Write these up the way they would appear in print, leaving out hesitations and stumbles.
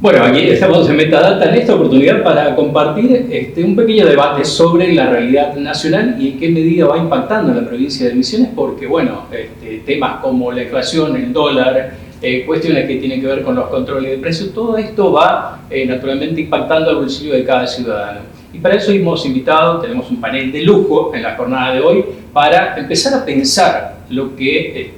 Bueno, aquí estamos en Metadata en esta oportunidad para compartir un pequeño debate sobre la realidad nacional y en qué medida va impactando en la provincia de Misiones, porque bueno, temas como la inflación, el dólar, cuestiones que tienen que ver con los controles de precios, todo esto va naturalmente impactando al bolsillo de cada ciudadano. Y para eso hemos invitado, tenemos un panel de lujo en la jornada de hoy para empezar a pensar lo que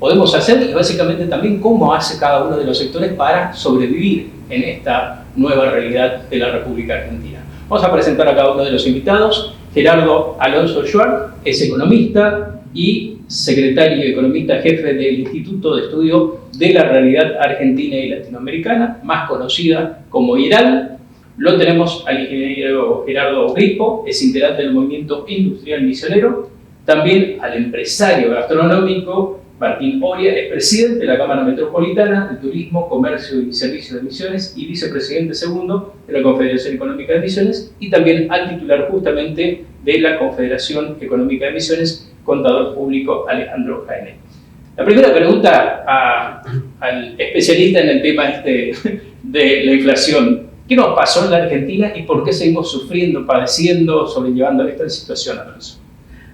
podemos hacer y básicamente también cómo hace cada uno de los sectores para sobrevivir en esta nueva realidad de la República Argentina. Vamos a presentar a cada uno de los invitados. Gerardo Alonso Schwartz es economista y secretario economista jefe del Instituto de Estudio de la Realidad Argentina y Latinoamericana, más conocida como IRAL. Lo tenemos al ingeniero Gerardo Obispo, es integrante del Movimiento Industrial Misionero. También al empresario gastronómico Martín Oria, es presidente de la Cámara Metropolitana de Turismo, Comercio y Servicios de Misiones y vicepresidente segundo de la Confederación Económica de Misiones, y también al titular justamente de la Confederación Económica de Misiones, contador público Alejandro Jaime. La primera pregunta al especialista en el tema de la inflación. ¿Qué nos pasó en la Argentina y por qué seguimos sufriendo, padeciendo, sobrellevando esta situación, Alonso?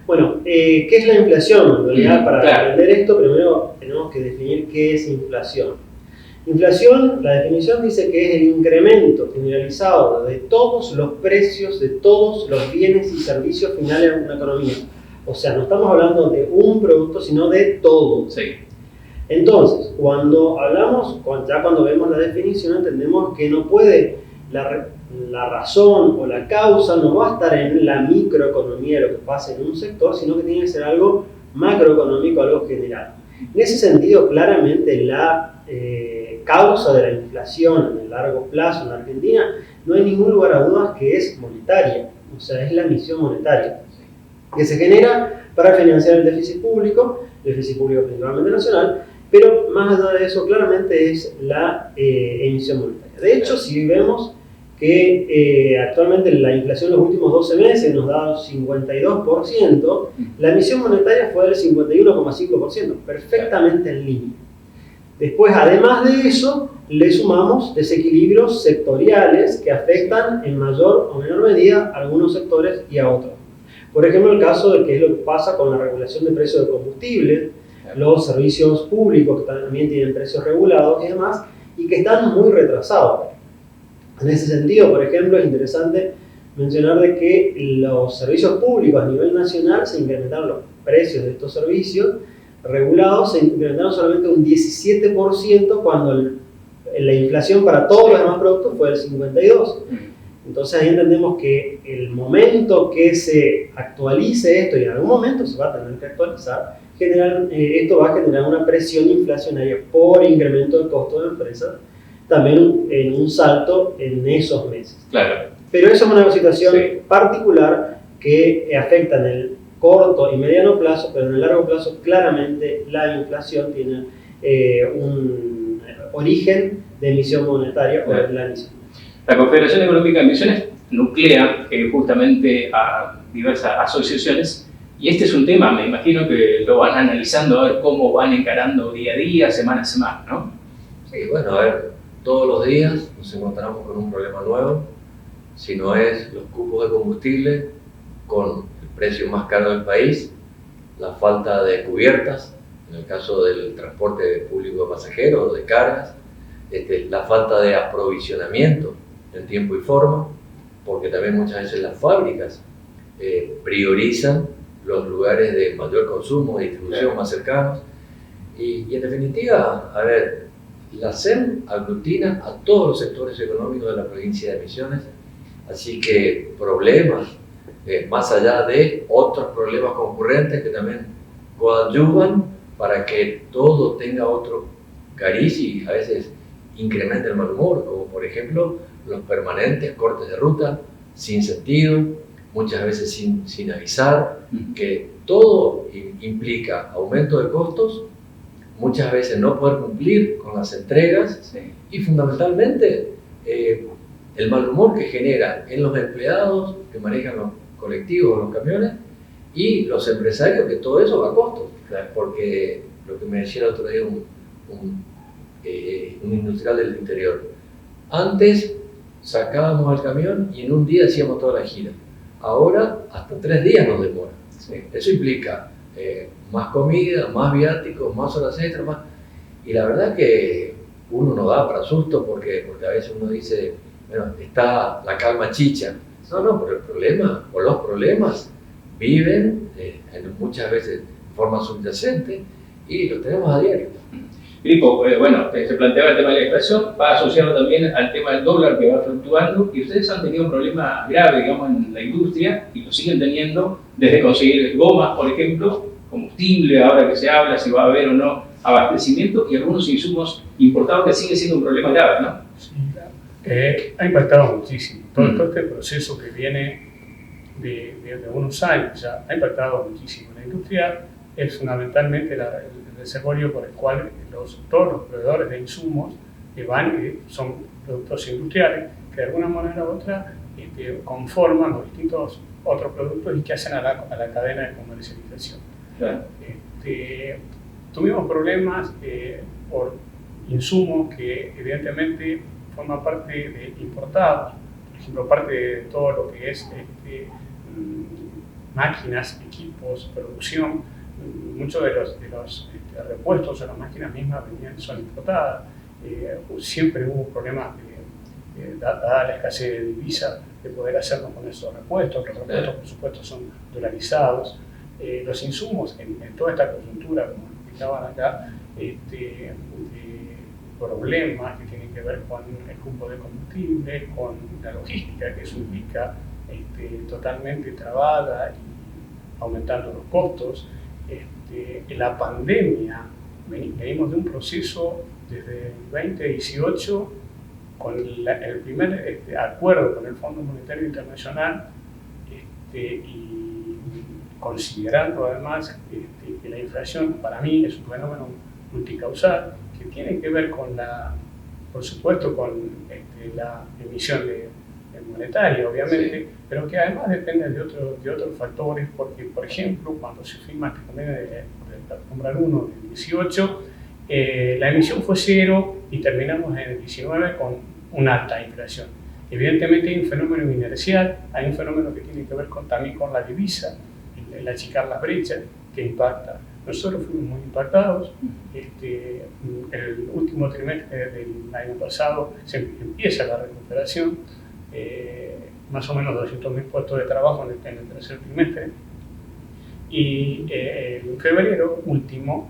Bueno, ¿qué es la inflación? En realidad, para entender esto, primero tenemos que definir qué es inflación. Inflación, la definición dice que es el incremento generalizado de todos los precios de todos los bienes y servicios finales de una economía. O sea, no estamos hablando de un producto, sino de todo. Sí. Entonces, cuando hablamos, ya cuando vemos la definición, entendemos que no puede, la razón o la causa no va a estar en la microeconomía de lo que pasa en un sector, sino que tiene que ser algo macroeconómico, algo general. En ese sentido, claramente la causa de la inflación en el largo plazo en la Argentina no hay ningún lugar a dudas que es monetaria, o sea, es la emisión monetaria, que se genera para financiar el déficit público principalmente nacional, pero más allá de eso, claramente es la emisión monetaria. De hecho, si vemos que actualmente la inflación en los últimos 12 meses nos da 52%, la emisión monetaria fue del 51,5%, perfectamente en línea. Después, además de eso, le sumamos desequilibrios sectoriales que afectan en mayor o menor medida a algunos sectores y a otros. Por ejemplo, el caso de qué es lo que pasa con la regulación de precios de combustible, los servicios públicos que también tienen precios regulados y demás, y que están muy retrasados. En ese sentido, por ejemplo, es interesante mencionar de que los servicios públicos a nivel nacional se incrementaron los precios de estos servicios regulados, se incrementaron solamente un 17% cuando la inflación para todos los demás productos fue del 52%. Entonces ahí entendemos que el momento que se actualice esto, y en algún momento se va a tener que actualizar, esto va a generar una presión inflacionaria por incremento de costo de empresas, también en un salto en esos meses. Claro. Pero eso es una situación particular que afecta en el corto y mediano plazo, pero en el largo plazo claramente la inflación tiene un origen de emisión monetaria o de la emisión. La Confederación Económica de Misiones nuclea justamente a diversas asociaciones y este es un tema, me imagino que lo van analizando a ver cómo van encarando día a día, semana a semana, ¿no? Sí, bueno, a ver, todos los días nos encontramos con un problema nuevo, si no es los cupos de combustible con el precio más caro del país, la falta de cubiertas, en el caso del transporte público de pasajeros o de cargas, la falta de aprovisionamiento en tiempo y forma, porque también muchas veces las fábricas priorizan los lugares de mayor consumo y distribución más cercanos, y en definitiva, a ver, la SEM aglutina a todos los sectores económicos de la provincia de Misiones, así que problemas, más allá de otros problemas concurrentes que también coadyuvan para que todo tenga otro cariz y a veces incrementa el mal humor, como por ejemplo los permanentes cortes de ruta sin sentido, muchas veces sin avisar, que todo implica aumento de costos, muchas veces no poder cumplir con las entregas y fundamentalmente el mal humor que genera en los empleados que manejan los colectivos, los camiones, y los empresarios, que todo eso va a costos, porque lo que me decía el otro día un un industrial del interior. Antes sacábamos el camión y en un día hacíamos toda la gira. Ahora hasta 3 días nos demora. Sí. Eso implica más comida, más viáticos, más horas extras, más... Y la verdad que uno no da para susto porque a veces uno dice, bueno, está la calma chicha. No, pero el problema o los problemas viven muchas veces de forma subyacente y lo tenemos a diario. Gripo, bueno, se planteaba el tema de la inflación, va asociado también al tema del dólar que va fluctuando y ustedes han tenido un problema grave, digamos, en la industria y lo siguen teniendo desde conseguir gomas, por ejemplo, combustible, ahora que se habla si va a haber o no abastecimiento y algunos insumos importados que sigue siendo un problema grave, ¿no? Sí, claro. Ha impactado muchísimo. Todo este proceso que viene de unos años ya ha impactado muchísimo. La industria es fundamentalmente el reservorio por el cual todos los proveedores de insumos son productos industriales que de alguna manera u otra conforman los distintos otros productos y que hacen a la cadena de comercialización. Claro. Tuvimos problemas por insumos que evidentemente forman parte de importados, por ejemplo, parte de todo lo que es máquinas, equipos, producción. Muchos de los repuestos de las máquinas mismas son importadas. Siempre hubo problemas, dada la escasez de divisa, de poder hacerlo con esos repuestos. Los repuestos, por supuesto, son dolarizados. Los insumos en toda esta coyuntura, como explicaban acá, problemas que tienen que ver con el cupo de combustible, con la logística, que eso implica totalmente trabada y aumentando los costos. La pandemia, venimos de un proceso desde el 2018 con el primer acuerdo con el Fondo Monetario Internacional y considerando además que la inflación para mí es un fenómeno multicausal que tiene que ver con por supuesto con la emisión de monetaria, obviamente, sí, pero que además depende de otros factores, porque, por ejemplo, cuando se firma este convenio de comprar 1 en el 18, la emisión fue 0 y terminamos en el 19 con una alta inflación. Evidentemente hay un fenómeno inercial, hay un fenómeno que tiene que ver también con la divisa, el achicar las brechas, que impacta. Nosotros fuimos muy impactados. El último trimestre del año pasado se empieza la recuperación, más o menos 200.000 puestos de trabajo en el tercer trimestre. Y en febrero último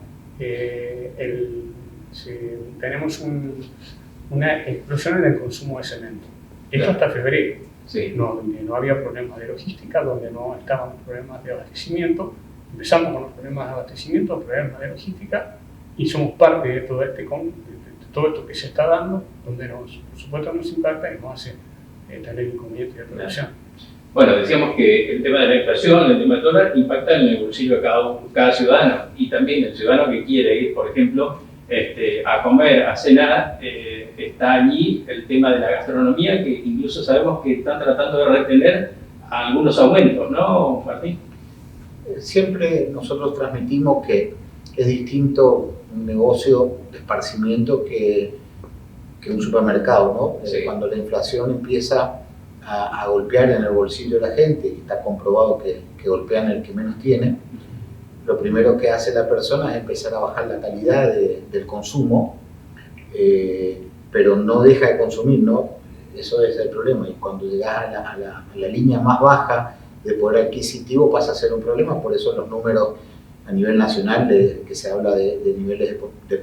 tenemos una explosión en el consumo de cemento. Esto hasta febrero, sí, donde no había problemas de logística, donde no estaban problemas de abastecimiento. Empezamos con los problemas de abastecimiento, problemas de logística, y somos parte de todo esto que se está dando, donde por supuesto nos impacta y nos hace tener inconvenientes de producción. Bueno, decíamos que el tema de la inflación, el tema del dólar, impacta en el bolsillo de cada ciudadano, y también el ciudadano que quiere ir, por ejemplo, a comer, a cenar, está allí el tema de la gastronomía, que incluso sabemos que están tratando de retener algunos aumentos, ¿no, Martín? Siempre nosotros transmitimos que es distinto un negocio de esparcimiento que un supermercado, ¿no? Sí. Cuando la inflación empieza a golpear en el bolsillo de la gente, y está comprobado que golpean el que menos tiene, lo primero que hace la persona es empezar a bajar la calidad del consumo, pero no deja de consumir, ¿no? Eso es el problema, y cuando llegas a la línea más baja de poder adquisitivo pasa a ser un problema. Por eso los números a nivel nacional que se habla de niveles de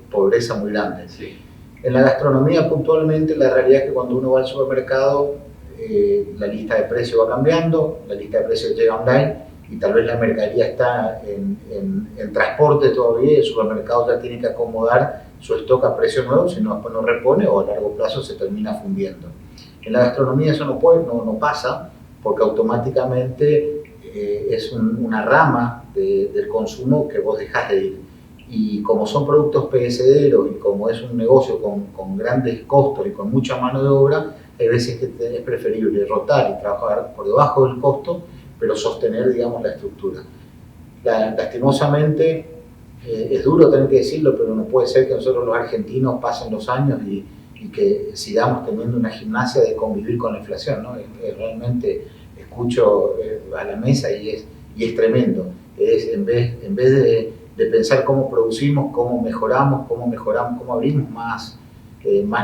pobreza muy grandes. Sí. En la gastronomía puntualmente la realidad es que cuando uno va al supermercado la lista de precios va cambiando, la lista de precios llega online y tal vez la mercadería está en transporte todavía y el supermercado ya tiene que acomodar su stock a precios nuevos, si no después no repone o a largo plazo se termina fundiendo. En la gastronomía eso no pasa, porque automáticamente es una rama del consumo que vos dejás de ir. Y como son productos perecederos y como es un negocio con grandes costos y con mucha mano de obra, hay veces que es preferible rotar y trabajar por debajo del costo, pero sostener, digamos, la estructura. Lastimosamente, es duro tener que decirlo, pero no puede ser que nosotros los argentinos pasen los años y que sigamos teniendo una gimnasia de convivir con la inflación, ¿no? Realmente escucho a la mesa y es tremendo. En vez de pensar cómo producimos, cómo mejoramos, cómo abrimos más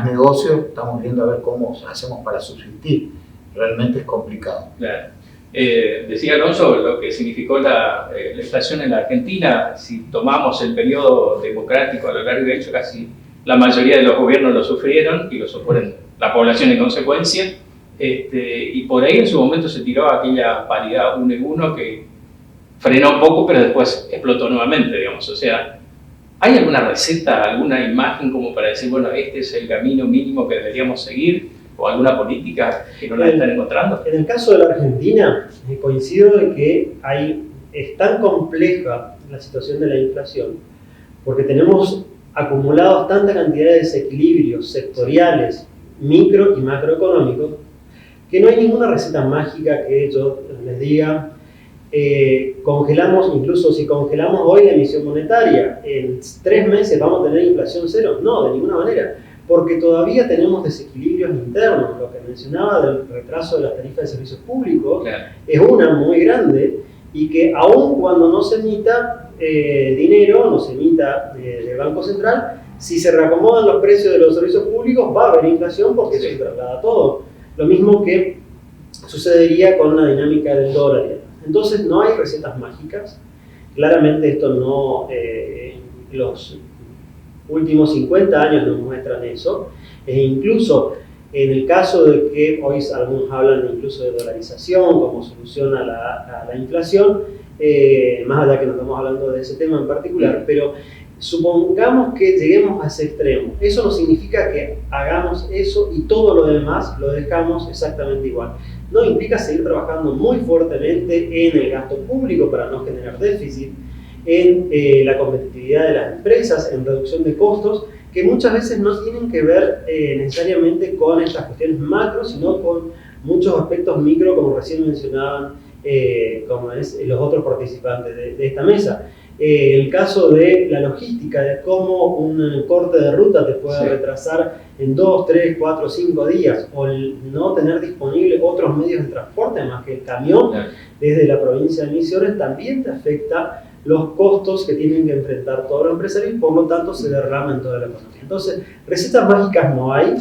negocios, estamos viendo a ver cómo hacemos para subsistir. Realmente es complicado. Claro. Decía Alonso lo que significó la inflación en la Argentina. Si tomamos el periodo democrático a lo largo de hecho, casi la mayoría de los gobiernos lo sufrieron y lo sufren la población en consecuencia. Y por ahí en su momento se tiró aquella paridad 1:1 que frenó un poco, pero después explotó nuevamente, digamos. O sea, ¿hay alguna receta, alguna imagen como para decir, bueno, este es el camino mínimo que deberíamos seguir? ¿O alguna política que no la están encontrando? En el caso de la Argentina, coincido en que es tan compleja la situación de la inflación, porque tenemos acumulados tanta cantidad de desequilibrios sectoriales, micro y macroeconómicos, que no hay ninguna receta mágica que yo les diga, congelamos, incluso si congelamos hoy la emisión monetaria, en 3 meses vamos a tener inflación cero. No, de ninguna manera, porque todavía tenemos desequilibrios internos. Lo que mencionaba del retraso de las tarifas de servicios públicos, claro, es una muy grande, y que aun cuando no se emita dinero, no se emita del Banco Central, si se reacomodan los precios de los servicios públicos va a haber inflación porque se traslada todo. Lo mismo que sucedería con la dinámica del dólar. Entonces no hay recetas mágicas. Claramente esto no, los últimos 50 años nos muestran eso. Incluso en el caso de que hoy algunos hablan incluso de dolarización como solución a la inflación, más allá que no estamos hablando de ese tema en particular, pero supongamos que lleguemos a ese extremo. Eso no significa que hagamos eso y todo lo demás lo dejamos exactamente igual. No, implica seguir trabajando muy fuertemente en el gasto público para no generar déficit, en la competitividad de las empresas, en reducción de costos, que muchas veces no tienen que ver necesariamente con estas cuestiones macro, sino con muchos aspectos micro, como recién mencionaban como los otros participantes de esta mesa. El caso de la logística, de cómo un corte de ruta te puede retrasar en 2, 3, 4, 5 días, o el no tener disponible otros medios de transporte más que el camión desde la provincia de Misiones, también te afecta los costos que tienen que enfrentar todos los empresarios y por lo tanto se derrama en toda la economía. Entonces, recetas mágicas no hay.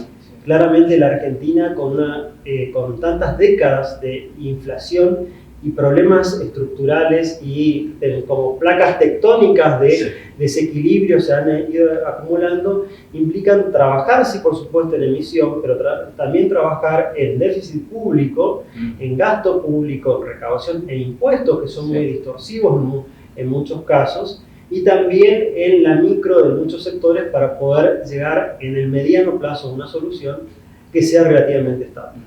Claramente la Argentina con tantas décadas de inflación y problemas estructurales y como placas tectónicas de desequilibrio se han ido acumulando, implican trabajar, sí, por supuesto, en emisión, pero también trabajar en déficit público, en gasto público, en recaudación e impuestos, que son muy distorsivos en muchos casos, y también en la micro de muchos sectores para poder llegar en el mediano plazo a una solución que sea relativamente estable.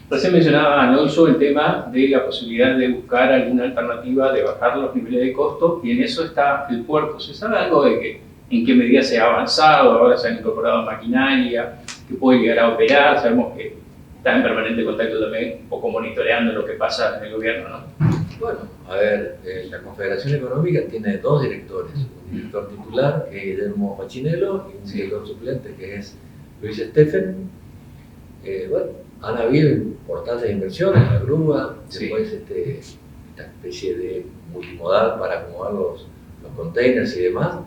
Recién mencionaba Alonso el tema de la posibilidad de buscar alguna alternativa de bajar los niveles de costo, y en eso está el puerto. ¿Se sabe algo de en qué medida se ha avanzado? Ahora se han incorporado maquinaria que puede llegar a operar. Sabemos que está en permanente contacto también, un poco monitoreando lo que pasa en el gobierno, ¿no? Bueno, a ver, la Confederación Económica tiene 2 directores, un director titular, que es Guillermo Fachinello, y un director suplente, que es Luis Steffen. Bueno, han habido importantes inversiones, la grúa, después esta especie de multimodal para acomodar los containers y demás,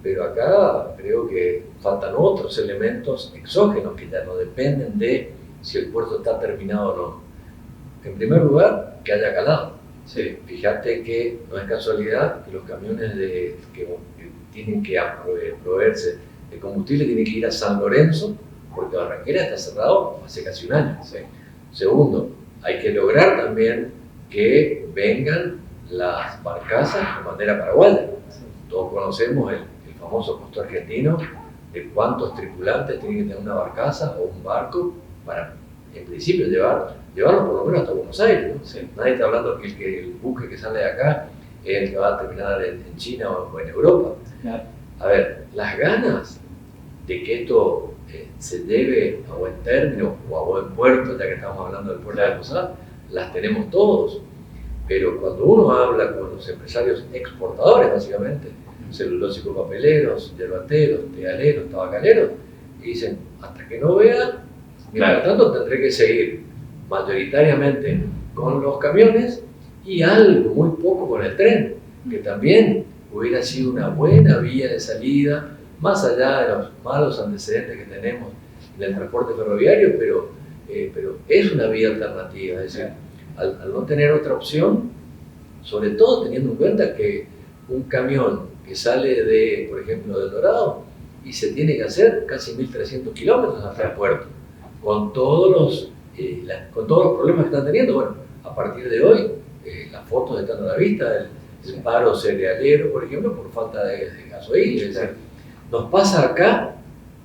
pero acá creo que faltan otros elementos exógenos que ya no dependen de si el puerto está terminado o no. En primer lugar, que haya calado. Fíjate que no es casualidad que los camiones que tienen que proveerse de combustible tienen que ir a San Lorenzo, porque Barranquera está cerrado hace casi un año. Segundo, hay que lograr también que vengan las barcazas de manera paraguaya. Todos conocemos el famoso costo argentino de cuántos tripulantes tienen que tener una barcaza o un barco para, en principio, llevarlo por lo menos hasta Buenos Aires, ¿no? Nadie está hablando que el buque que sale de acá es el que va a terminar en China o en Europa. A ver, las ganas de que esto se lleve a buen término o a buen puerto, ya que estamos hablando del puerto de Posadas, las tenemos todos. Pero cuando uno habla con los empresarios exportadores, básicamente, celulósicos papeleros, yerbateros, tegaleros, tabacaleros, y dicen, hasta que no vea, mientras tanto tendré que seguir mayoritariamente con los camiones y algo, muy poco con el tren, que también hubiera sido una buena vía de salida, más allá de los malos antecedentes que tenemos en el transporte ferroviario, pero es una vía alternativa, es decir, al no tener otra opción, sobre todo teniendo en cuenta que un camión que sale de, por ejemplo, de Dorado y se tiene que hacer casi 1.300 kilómetros hasta el puerto, con todos los problemas que están teniendo. Bueno, a partir de hoy, las fotos están a la vista, el paro cerealero, por ejemplo, por falta de gasoil. Es decir, nos pasa acá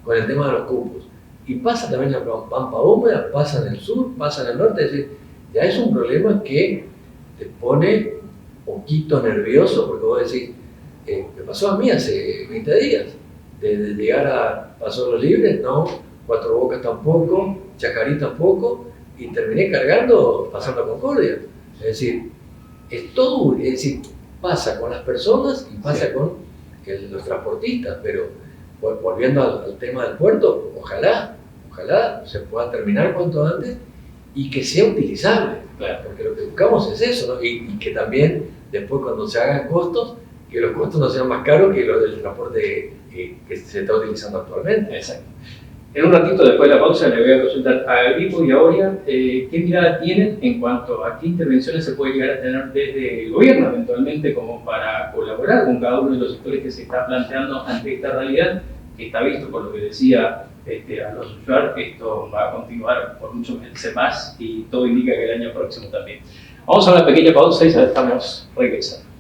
con el tema de los cupos, y pasa también en la Pampa Húmeda, pasa en el sur, pasa en el norte. Es decir, ya es un problema que te pone un poquito nervioso, porque vos decís, me pasó a mí hace 20 días, de llegar a Paso Los Libres, no, Cuatro Bocas tampoco, Chacarí tampoco, y terminé cargando pasando a Concordia. Es decir, es todo, es decir, pasa con las personas y pasa con los transportistas, pero volviendo al tema del puerto, ojalá se pueda terminar cuanto antes y que sea utilizable, porque lo que buscamos es eso, ¿no? Y que también después cuando se hagan costos, que los costos no sean más caros que los del transporte que se está utilizando actualmente. Exacto. En un ratito, después de la pausa, le voy a consultar a Gripo y a Oria qué mirada tienen en cuanto a qué intervenciones se puede llegar a tener desde el gobierno, eventualmente, como para colaborar con cada uno de los sectores que se está planteando ante esta realidad, que está visto, por lo que decía a los usuarios, que esto va a continuar por muchos meses más y todo indica que el año próximo también. Vamos a una pequeña pausa y ya estamos regresando.